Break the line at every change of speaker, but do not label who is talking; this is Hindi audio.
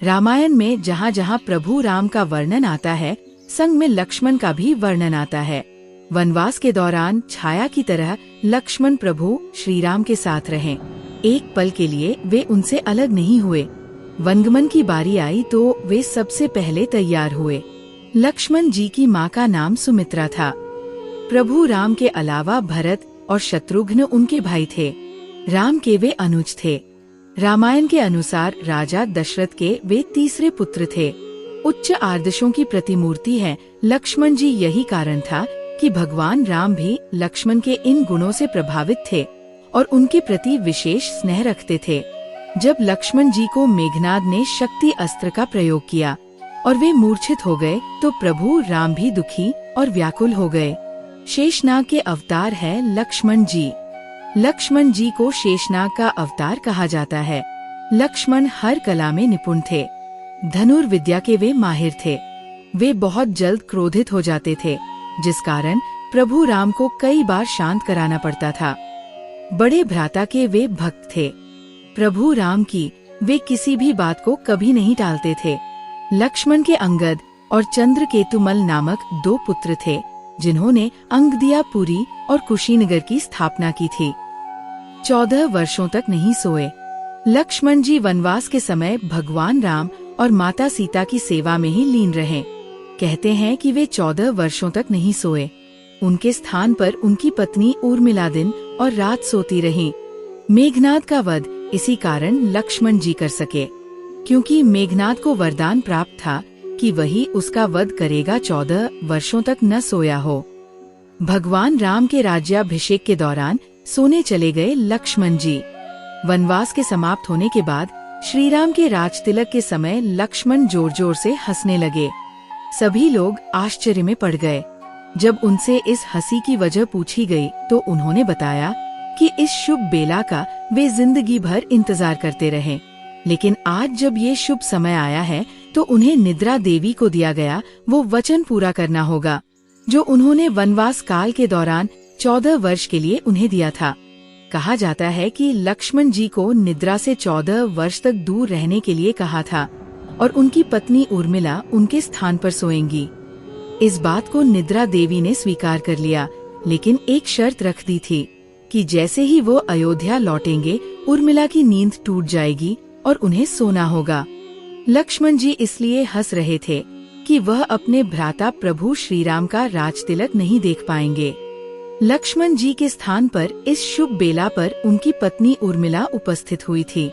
रामायण में जहाँ जहाँ प्रभु राम का वर्णन आता है, संग में लक्ष्मण का भी वर्णन आता है। वनवास के दौरान छाया की तरह लक्ष्मण प्रभु श्री राम के साथ रहे। एक पल के लिए वे उनसे अलग नहीं हुए। वनगमन की बारी आई तो वे सबसे पहले तैयार हुए। लक्ष्मण जी की माँ का नाम सुमित्रा था। प्रभु राम के अलावा भरत और शत्रुघ्न उनके भाई थे। राम के वे अनुज थे। रामायण के अनुसार राजा दशरथ के वे तीसरे पुत्र थे। उच्च आदर्शों की प्रतिमूर्ति है लक्ष्मण जी। यही कारण था कि भगवान राम भी लक्ष्मण के इन गुणों से प्रभावित थे और उनके प्रति विशेष स्नेह रखते थे। जब लक्ष्मण जी को मेघनाद ने शक्ति अस्त्र का प्रयोग किया और वे मूर्छित हो गए तो प्रभु राम भी दुखी और व्याकुल हो गए। शेषनाग के अवतार है लक्ष्मण जी। लक्ष्मण जी को शेषनाग का अवतार कहा जाता है। लक्ष्मण हर कला में निपुण थे। धनुर्विद्या के वे माहिर थे। वे बहुत जल्द क्रोधित हो जाते थे, जिस कारण प्रभु राम को कई बार शांत कराना पड़ता था। बड़े भ्राता के वे भक्त थे। प्रभु राम की वे किसी भी बात को कभी नहीं टालते थे। लक्ष्मण के अंगद और चंद्रकेतुमल नामक 2 पुत्र थे, जिन्होंने अंगदियापुरी और कुशीनगर की स्थापना की थी। 14 वर्षों तक नहीं सोए। लक्ष्मण जी वनवास के समय भगवान राम और माता सीता की सेवा में ही लीन रहे। कहते हैं कि वे 14 वर्षों तक नहीं सोए। उनके स्थान पर उनकी पत्नी उर्मिला दिन और रात सोती रहीं। मेघनाद का वध इसी कारण लक्ष्मण जी कर सके, क्योंकि मेघनाद को वरदान प्राप्त था कि वही उसका वध करेगा। 14 वर्षों तक न सोया हो। भगवान राम के राज्याभिषेक के दौरान सोने चले गए लक्ष्मण जी। वनवास के समाप्त होने के बाद श्री राम के राजतिलक के समय लक्ष्मण जोर जोर से हंसने लगे। सभी लोग आश्चर्य में पड़ गए। जब उनसे इस हंसी की वजह पूछी गई तो उन्होंने बताया कि इस शुभ बेला का वे जिंदगी भर इंतजार करते रहे, लेकिन आज जब ये शुभ समय आया है तो उन्हें निद्रा देवी को दिया गया वो वचन पूरा करना होगा, जो उन्होंने वनवास काल के दौरान 14 वर्ष के लिए उन्हें दिया था। कहा जाता है कि लक्ष्मण जी को निद्रा से 14 वर्ष तक दूर रहने के लिए कहा था और उनकी पत्नी उर्मिला उनके स्थान पर सोएंगी। इस बात को निद्रा देवी ने स्वीकार कर लिया, लेकिन एक शर्त रख दी थी कि जैसे ही वो अयोध्या लौटेंगे उर्मिला की नींद टूट जाएगी और उन्हें सोना होगा। लक्ष्मण जी इसलिए हंस रहे थे कि वह अपने भ्राता प्रभु श्री राम का राजतिलक नहीं देख पाएंगे। लक्ष्मण जी के स्थान पर इस शुभ बेला पर उनकी पत्नी उर्मिला उपस्थित हुई थी।